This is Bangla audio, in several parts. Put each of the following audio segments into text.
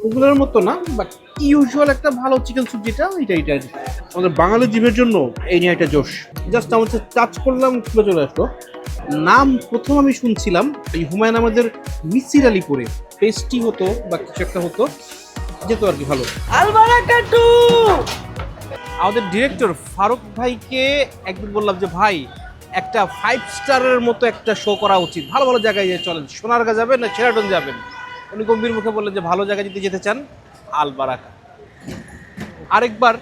ওগুলোর মতো না, বাট ইউজুয়াল একটা ভালো চিকেন স্যুপ যেটা এটা আমাদের বাঙালি জিভের জন্য এই নিয়ে একটা জোশ। জাস্ট আমার টাচ করলাম খুলে চলে আসলো। নাম প্রথম আমি শুনছিলাম এই হুমায়ুন আমাদের মিসির আলীপুরে পেস্টি হতো বা কিছু একটা হতো, যেত আর কি ভালো। আমাদের ডিরেক্টর ফারুক ভাইকে একদিন বললাম যে ভাই একটা 5 স্টারের মতো একটা শো করা উচিত, ভালো ভালো জায়গায় চলেন, সোনারগাঁ যাবেন না শেরাটন যাবেন। উনি গম্ভীর মুখে বললেন যে ভালো জায়গায় যদি যেতে চান আলবারাকা। আরেকবার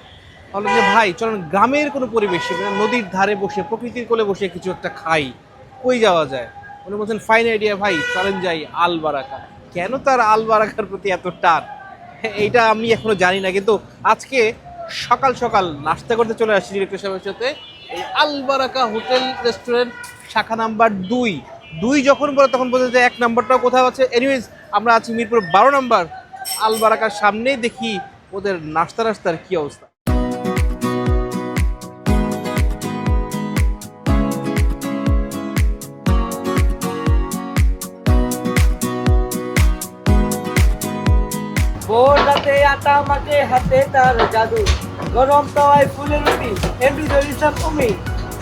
বললেন যে ভাই চলেন গ্রামের কোনো পরিবেশে, মানে নদীর ধারে বসে প্রকৃতির কোলে বসে কিছু একটা খাই, কই যাওয়া যায়? উনি বলছেন ফাইন আইডিয়া ভাই, চলেন যাই আলবারাকা। কেন তার আলবারাকার প্রতি এত টান এইটা আমি এখনো জানি না, কিন্তু আজকে সকাল সকাল নাস্তা করতে চলে আসছি ডিরেক্টর সাহেবের সাথে এই আলবারাকা হোটেল রেস্টুরেন্ট শাখা নাম্বার 2। 2 যখন বলে তখন বোঝা যায় 1 নাম্বারটাও কোথাও আছে। এনিওয়েজ আমরা আছি মিরপুর 12 নাম্বার আলবারাকার সামনেই, দেখি ওদের নাস্তার কি অবস্থা। ভোর রাতে আটা মাখে হাতে তার জাদু, গরম তাওয়ায় ফুলের রুটি এমডি জরিসা কমি,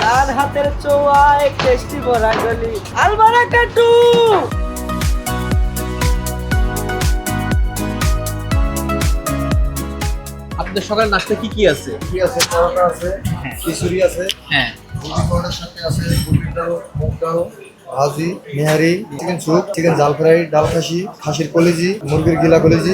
তার হাতের ছোঁয়ায় টেস্টি ভরা গলি আলবারাকা টু। আপনাদের সকালে নাস্তা কি আছে? কি আছে? পরোটা আছে, খিচুড়ি আছে, হ্যাঁ, মুরগি পরোটার সাথে আছে মুরগির ডাল, মুগ ডাল, ভাজি, নেহারি, চিকেন স্যুপ, চিকেন জাল ফ্রাই, ডাল খাসি, খাসির কলিজি, মুরগির গিলা কলিজি,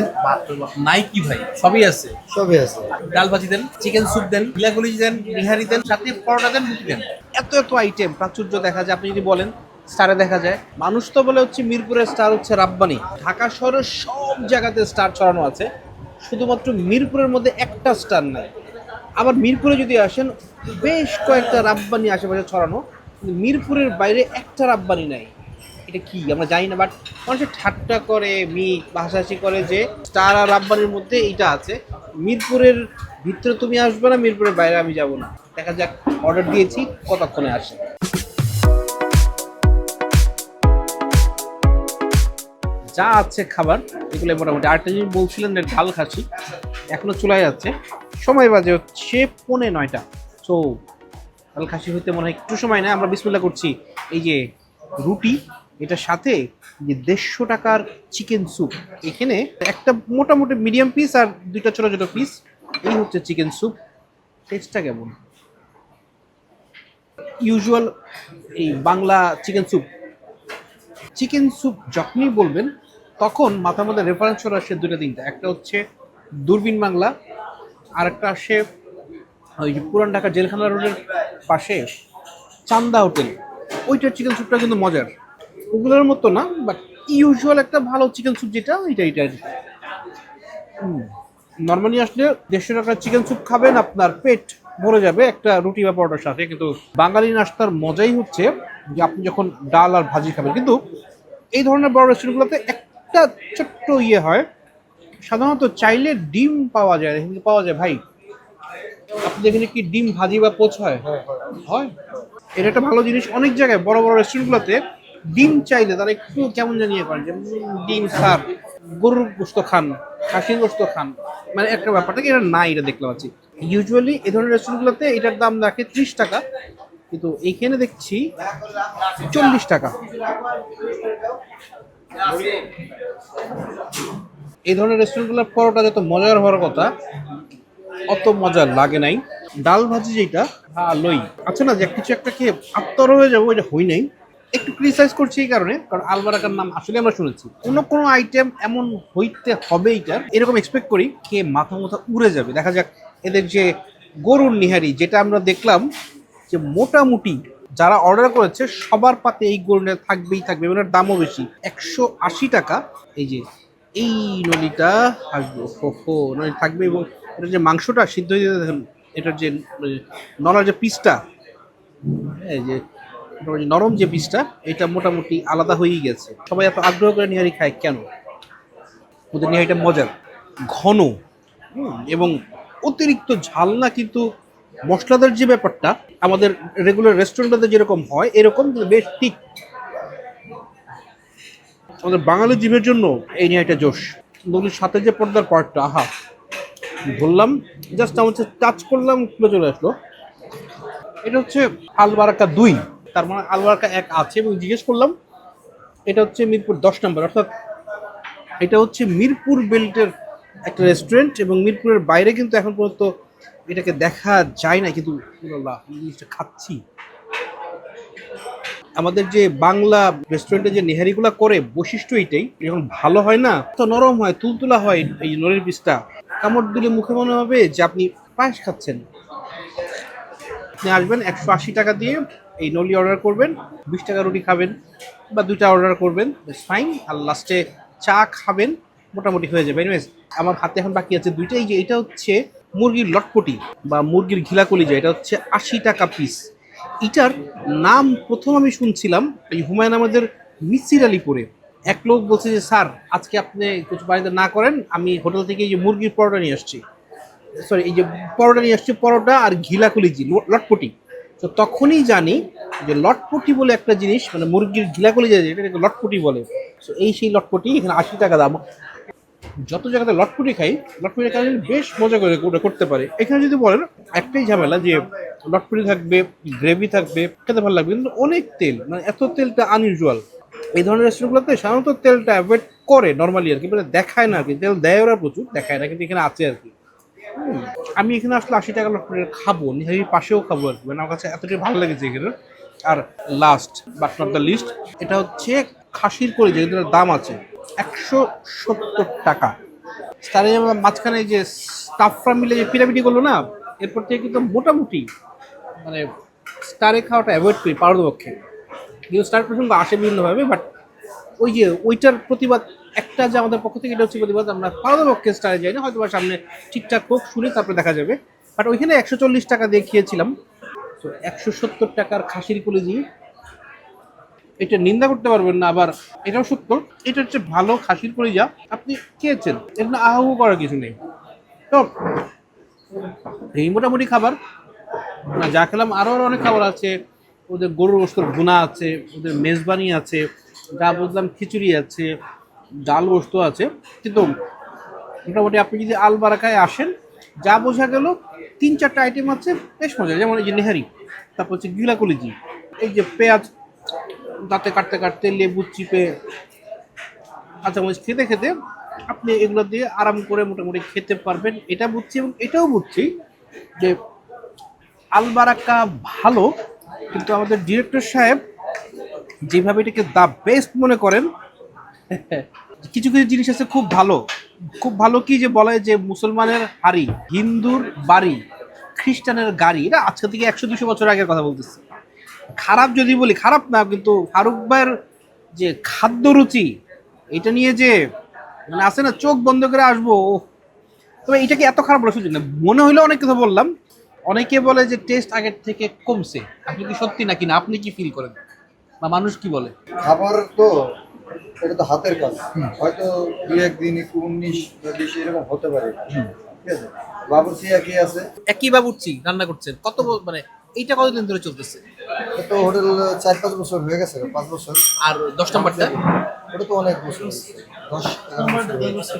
নাই কি ভাই, সবই আছে। সবই আছে। ডাল ভাজি দেন, চিকেন স্যুপ দেন, গিলাগুলি দেন, নিহারি দেন, সাথে পরোটা দেন, রুটি দেন। এত এত আইটেম প্রাচুর্য দেখা যায়। আপনি যদি বলেন স্টারে দেখা যায়, মানুষ তো বলে হচ্ছে মিরপুরের স্টার হচ্ছে রাব্বানি। ঢাকা শহরের সব জায়গাতে স্টার ছড়ানো আছে, শুধুমাত্র মিরপুরের মধ্যে একটা স্টার নাই। আবার মিরপুরে যদি আসেন বেশ কয়েকটা রাব্বানি আশেপাশে ছড়ানো, কিন্তু মিরপুরের বাইরে একটা রাব্বানি নাই। এটা কি আমরা জানি না, বাট মানুষের ঠাট্টা করে হাসাহাসি করে যে স্টার আর রাব্বানির মধ্যে এইটা আছে। মিরপুরের ভিতরে তুমি আসবে না, মিরপুরের বাইরে আমি যাব না। দেখা যাক, অর্ডার দিয়েছি, কতক্ষণে আসে। যা আছে খাবার এগুলো মোটামুটি। আরেকটা জিনিস বলছিলেন যে ঢাল খাসি এখনো চুলায় আছে, সময় বাজে হচ্ছে 8:45। সো ঢাল খাসি হইতে মনে হয় একটু সময় নেয়। আমরা বিসমিল্লাহ করছি। এই যে রুটি, এটার সাথে যে 150 টাকার চিকেন স্যুপ, এখানে একটা মোটামুটি মিডিয়াম পিস আর 2টা ছোট ছোট পিস, এই হচ্ছে চিকেন স্যুপ। টেস্টটা কেমন? ইউজুয়াল এই বাংলা চিকেন স্যুপ যখনই বলবেন তখন মাথার মধ্যে রেফারেন্স চলে আসে 2-3টা। একটা হচ্ছে দূরবীন বাংলা, আর একটা আসে ওই যে পুরান ঢাকা জেলখানা রোডের পাশে চান্দা হোটেল, ওইটার চিকেন স্যুপটা কিন্তু মজার। ওগুলোর মতো না, বাট ইউজুয়াল একটা ভালো চিকেন স্যুপ যেটা এটা নর্মালি আসলে 150 টাকার চিকেন স্যুপ খাবেন, আপনার পেট ভরে যাবে একটা রুটি বা পরোটার সাথে। কিন্তু বাঙালি নাস্তার মজাই হচ্ছে যে আপনি যখন ডাল আর ভাজি খাবেন। কিন্তু এই ধরনের বড় রেস্টুরেন্টগুলোতে একটা ছোট্ট হয়, সাধারণত চাইলে ডিম পাওয়া যায়, এখানে পাওয়া যায় ভাই। আপনাদের এখানে কি ডিম ভাজি বা পোচ হয়? হয়। এটা একটা ভালো জিনিস। অনেক জায়গায় বড় বড় রেস্টুরেন্টগুলোতে ডিম চাইলে তারা একটু কেমন জানিয়ে করেন যে ডিম স্যার, গরুর গোস্ত খান, খাসির গোস্ত খান, মানে একটা ব্যাপারটা কি এটা নাই, এটা দেখতে পাচ্ছি। ইউজুয়ালি এই ধরনের রেস্টুরেন্টগুলোতে এটার দাম রাখে 30 টাকা, কিন্তু এইখানে দেখছি 40 টাকা। এই ধরনের রেস্টুরেন্টগুলোর পরোটা যত মজার হওয়ার কথা, অত মজা লাগে নাই। ডাল ভাজি যেটা ভালোই আছে না, যে কিছু একটা খেয়ে আত্মর হয়ে যাবো, এটা হই নাই। একটু ক্রিটিসাইজ করছি এই কারণে, কারণ আলবারাকার নাম আসলে আমরা শুনেছি। কোনো আইটেম এমন হইতে হবে এইটার, এরকম এক্সপেক্ট করি, খেয়ে মাথা উড়ে যাবে। দেখা যাক এদের যে গরুর নিহারি, যেটা আমরা দেখলাম যে মোটামুটি যারা অর্ডার করেছে সবার পাতে এই গরুর থাকবে, ওনার দামও বেশি, 180 টাকা। এই যে এই নলিটা থাকবে, নলি থাকবে, এবং এটা যে মাংসটা সিদ্ধ হয়ে যেতে দেখেন, এটার যে নলার যে পিসটা, এই যে নরম যে পিসটা, এটা মোটামুটি আলাদা হয়েই গেছে। সবাই এত আগ্রহ করে নিহারি খায় কেন? ওদের নিহারিটা মজার, ঘন, এবং অতিরিক্ত ঝাল না, কিন্তু মশলাদার যে ব্যাপারটা আমাদের রেগুলার রেস্টুরেন্টে যেরকম হয় এরকম বেশ ঠিক। আমাদের বাঙালি জিভের জন্য এই নিহারিটা জোশ। নলির সাথে যে পর্দার পার্টটা, আহা, ধরলাম জাস্ট আমার টাচ করলাম, খুলে চলে আসলো। এটা হচ্ছে আলবারাকা 2, তার মানে আলবারাকা 1 আছে। এবং জিজ্ঞেস করলাম, এটা হচ্ছে মিরপুর 10 নম্বর, অর্থাৎ এটা হচ্ছে মিরপুর বেল্টের একটা রেস্টুরেন্ট। এবং মিরপুরের বাইরে কিন্তু এখন পর্যন্ত এটাকে দেখা যায় না, কিন্তু আল্লাহ, এই জিনিসটা খাচ্ছি। আমাদের যে বাংলা রেস্টুরেন্টে যে নেহারিগুলো করে বৈশিষ্ট্য এইটাই, যখন ভালো হয় না তো নরম হয়, তুলতুলা হয় এই নলের পিসটা, কামড় দিলে মুখে মনে হবে যে আপনি পায়েস খাচ্ছেন। আপনি আসবেন 180 টাকা দিয়ে এই নলি অর্ডার করবেন, 20 টাকা রুটি খাবেন বা 2টা অর্ডার করবেন, ফাইন। আর লাস্টে চা খাবেন, মোটামুটি হয়ে যাবে। এনিওয়েজ, আমার হাতে এখন বাকি আছে 2টা। এই যে এটা হচ্ছে মুরগির লটপটি বা মুরগির ঘিলা কলিজা, এটা হচ্ছে 80 টাকা পিস। এটার নাম প্রথম আমি শুনছিলাম এই হুমায়ুন আমাদের মিসির আলীপুরে। এক লোক বলছে যে স্যার, আজকে আপনি কিছু বাড়িতে না করেন, আমি হোটেল থেকে এই যে মুরগির পরোটা নিয়ে আসছি, সরি এই যে পরোটা নিয়ে আসছি, পরোটা আর ঘিলা কলিজি লটপটি। তো তখনই জানি যে লটপটি বলে একটা জিনিস, মানে মুরগির ঘিলা কলিজা যেটা, এটাকে লটপটি বলে। তো এই সেই লটপটি, এখানে 80 টাকা দাম। যত জায়গাতে লটপটি খাই, লটপটি খাই বেশ মজা করে ওটা করতে পারে। এখানে যদি বলেন একটাই ঝামেলা যে লটপটি থাকবে, গ্রেভি থাকবে, খেতে ভালো লাগবে, কিন্তু অনেক তেল, মানে এত তেলটা আনইউজুয়াল। এই ধরনের রেস্টুরেন্টগুলোতে সাধারণত তেলটা অ্যাভয়েড করে নর্মালি আর কি, মানে দেখায় না আর কি, তেল দেয় ওরা প্রচুর, দেখায় না, কিন্তু এখানে আছে আর কি। আমি এখানে আসলে 80 টাকা লটপটি খাবো, নিহারির পাশেও খাবো আর কি, মানে আমার কাছে এতটাই ভালো লেগেছে এখানে। আর last but not the least, এটা হচ্ছে খাসির কলিজা, যেটার দাম আছে 170 টাকা। তার মাঝখানে যে স্টাফরা মিলে যে পিরামিডি করলো না, এরপর থেকে কিন্তু মোটামুটি মানে স্টারে খাওয়াটা অ্যাভয়েড করি পারতপক্ষে। কিন্তু স্টার প্রসঙ্গ আসে বিভিন্নভাবে, বাট ওই যে ওইটার প্রতিবাদ একটা যে আমাদের পক্ষ থেকে, এটা হচ্ছে প্রতিবাদ, আমরা পারতপক্ষে স্টারে যাই না, হয়তো বা সামনে ঠিকঠাক হোক, শুনে তারপরে দেখা যাবে। বাট ওইখানে 140 টাকা দিয়ে খেয়েছিলাম। তো 170 টাকার খাসির কলিজি, এটা নিন্দা করতে পারবেন না। আবার এটাও সত্য, এটা হচ্ছে ভালো খাসির কলিজা, আপনি খেয়েছেন, এটা আহু করার কিছু নেই। তো এই মোটামুটি খাবার না, যা খেলাম আরও অনেক খাবার আছে। ওদের গরুর গোশতের ভুনা আছে, ওদের মেজবানি আছে, যা বুঝলাম খিচুড়ি আছে, ডাল গোশত আছে। কিন্তু মোটামুটি আপনি যদি আলবারাকায় আসেন, যা বোঝা গেল 3-4টা আইটেম আছে বেশ মজা। যেমন এই যে নেহারি, তারপর হচ্ছে গিলা কলিজি, এই যে পেঁয়াজ দাঁতে কাটতে কাটতে, লেবু চিপে, কাঁচামরিচ খেতে খেতে আপনি এগুলো দিয়ে আরাম করে মোটামুটি খেতে পারবেন, এটা বুঝছি। এবং এটাও বুঝছি যে আলবারাকা ভালো, কিন্তু আমাদের ডিরেক্টর সাহেব যেভাবে এটাকে দ্য বেস্ট মনে করেন, কিছু কিছু জিনিস আছে খুব ভালো। খুব ভালো কি যে বলে যে মুসলমানের হাড়ি, হিন্দুর বাড়ি, খ্রিস্টানের গাড়ি, এটা আজকে থেকে 100-200 বছর আগের কথা বলতেছি। খারাপ যদি বলি, খারাপ না, কিন্তু ফারুক ভাইয়ের যে খাদ্য রুচি, এটা নিয়ে যে মানে আছে না, চোখ বন্ধ করে আসবো। তবে এটাকে এত খারাপ বলা সুযোগ না, মনে হইলে অনেক কথা বললাম। অনেকে বলে যে টেস্ট আগের থেকে কমছে, আপনি কি সত্যি নাকি না, আপনি কি ফিল করেন বা মানুষ কি বলে? খাবার তো এটা তো হাতের কাজ, হয়তো 2-1 দিন একটু 19 বা 20 এরকম হতে পারে, ঠিক আছে। বাবুর্চি একই আছে, একই বাবুর্চি রান্না করছেন, কত মানে এইটা কতদিন ধরে চলতেছে? এটা তো হোটেল 4-5 বছর হয়ে গেছে, 5 বছর। আর 10 নম্বরটা ওটা তো অনেক বছর হয়েছে, 10-11 বছর হয়ে গেছে।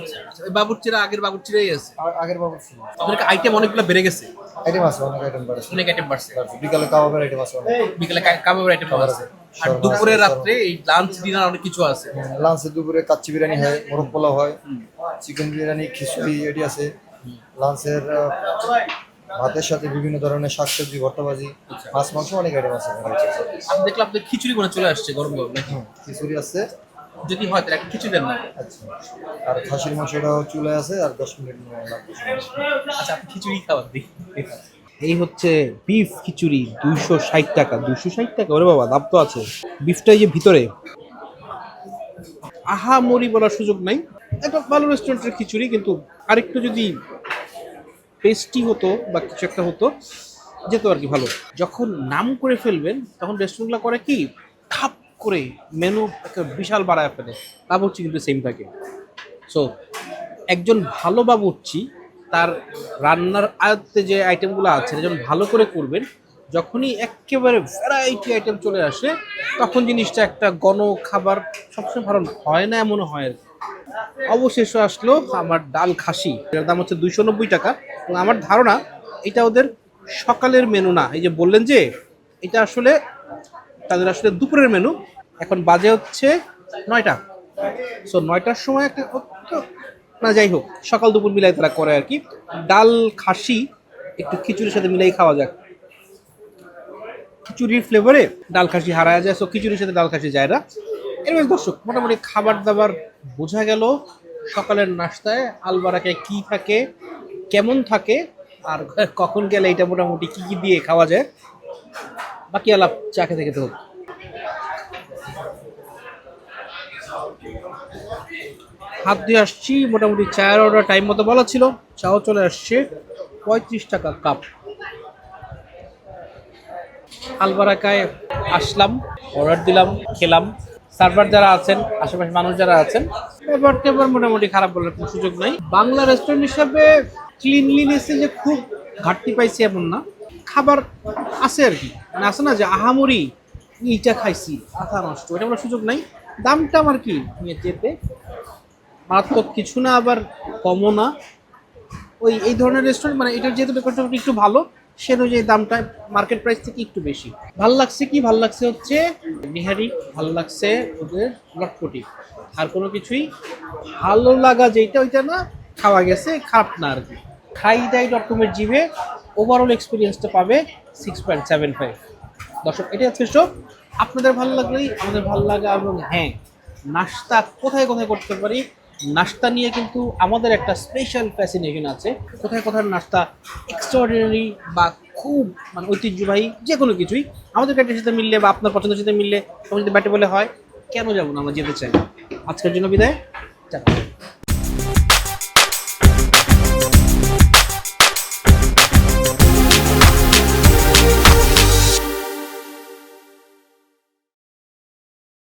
ওই বাবুর্চিরা আগের বাবুর্চিরাই আছে। আগের বাবুর্চি আপনাদের আইটেম অনেকগুলো বেড়ে গেছে, আইটেম আছে, অনেক আইটেম বাড়ছে। অনেক আইটেম বাড়ছে। বিকালে কাবাবের আইটেম আছে অনেক, বিকেলে কাবাবের আইটেম আছে, আর দুপুরে রাত্রে এই লাঞ্চ ডিনার অনেক কিছু আছে। লাঞ্চে দুপুরে কাচ্চি বিরিয়ানি হয়, মোরগ পোলাও হয়, চিকেন বিরিয়ানি, খিচুড়ি এটি আছে। লাঞ্চের ভাতের সাথে বিভিন্ন ধরনের শাকসবজি, ভর্তাবাজি, মাছ মাংস, অনেক আইটেম আছে। আমি দেখলাম আপনাদের খিচুড়ি মনে চলে আসছে গরম গরম নাকি? খিচুড়ি আছে, যদি হয় তাহলে একটা খিচুড়ি দেন না। আচ্ছা। আর খাসির মাংসটাও চুলে আছে, আর 10 মিনিট লাগবে। আচ্ছা, আপনি খিচুড়ি খাবার দিই। এই হচ্ছে বিফ খিচুড়ি, 260 টাকা। 260 টাকা, ওরে বাবা, দাম তো আছে। বিফটা এই যে ভিতরে, আহা মরি বলার সুযোগ নাই, একটা ভালো রেস্টুরেন্টের খিচুড়ি। কিন্তু আরেকটু যদি টেস্টি হতো বা কিছু একটা হতো, যেত আর কি ভালো। যখন নাম করে ফেলবেন, তখন রেস্টুরেন্টগুলো করে কি, ঠাপ করে মেনু একটা বিশাল বাড়ায় ফেলে। বাবুর্চি কিন্তু সেম থাকে। সো একজন ভালো বাবুর্চি তার রান্নার আয়ত্তে যে আইটেমগুলো আছে, যখন ভালো করে করবেন, যখনই একেবারে ভ্যারাইটি আইটেম চলে আসে, তখন জিনিসটা একটা গণ খাবার সবসময় ভালো হয় না, এমনও হয় আর কি। অবশেষে আসলো আমার ডাল খাসি, এর দাম হচ্ছে 290 টাকা। এবং আমার ধারণা এটা ওদের সকালের মেনু না, এই যে বললেন যে এটা আসলে তাদের আসলে দুপুরের মেনু। এখন বাজে হচ্ছে 9টা, সো 9টার সময় একটা না যাই হোক সকাল দুপুর মিলাই তারা করে আর কি। ডাল খাসি একটু খিচুড়ির সাথে মিলাই খাওয়া যাক, খিচুড়ির ফ্লেভারে ডাল খাসি হারায় যায়, সো খিচুড়ির সাথে ডাল খাসি যায় না। এরকম দর্শক মোটামুটি খাবার দাবার বোঝা গেল। সকালের নাস্তায় আলবারাকে কি থাকে, কেমন থাকে, আর কখন গেলে এটা মোটামুটি কি কি দিয়ে খাওয়া যায়, বাকি আলাপ চা খেতে খেতে হোক। হাত দিয়ে আসছি, মোটামুটি চায়ের অর্ডার টাইম মতো বলা ছিল, চাও চলে আসছে। 35 টাকা কাপ। আলবারাকায় আসলাম, অর্ডার দিলাম, খেলাম। সার্ভার যারা আছেন, আশেপাশে মানুষ যারা আছেন, এবার মোটামুটি খারাপ বলার কোনো সুযোগ নাই। বাংলা রেস্টুরেন্ট হিসাবে ক্লিনলিনেসে যে খুব ঘাটতি পাইছি এমন না, খাবার আছে আর কি, মানে আছে না যে আহামরি এইটা খাইছি আথা নষ্ট, এটা বলার সুযোগ নাই। দামটা আমার কি যেতে মারাত্মক কিছু না, আবার কমও না। ওই এই ধরনের রেস্টুরেন্ট মানে এটার যেহেতু ব্যাপারটা একটু ভালো, সে অনুযায়ী দামটা মার্কেট প্রাইস থেকে একটু বেশি। ভাল লাগছে কি, ভাল লাগছে হচ্ছে নিহারি, ভাল লাগছে ওদের লটপটি, আর কোনো কিছুই ভালো লাগা যেটা ওইটা না, খাওয়া গেছে খারাপ না আর কি। খাইদাই.com-এর জিভে ওভারঅল এক্সপিরিয়েন্সটা পাবে 6.75। দর্শক এটাই আজকে শো। আপনাদের ভালো লাগলেই আমাদের ভালো লাগা, এবং হ্যাঁ নাস্তা কোথায় কোথায় করতে পারি, নাস্তা নিয়ে কিন্তু আমাদের একটা স্পেশাল ফ্যাসিনেশন আছে। কোথায় কোথায় নাস্তা এক্সট্রাঅর্ডিনারি বা খুব মানে ঐতিহ্যবাহী, যে কোনো কিছুই আমাদের ক্যাটের সাথে মিললে বা আপনার পছন্দের সাথে মিললে, তোমার যদি ব্যাটে বলে হয়, কেন যাবো না, আমরা যেতে চাই। আজকের জন্য বিদায়, টাটা।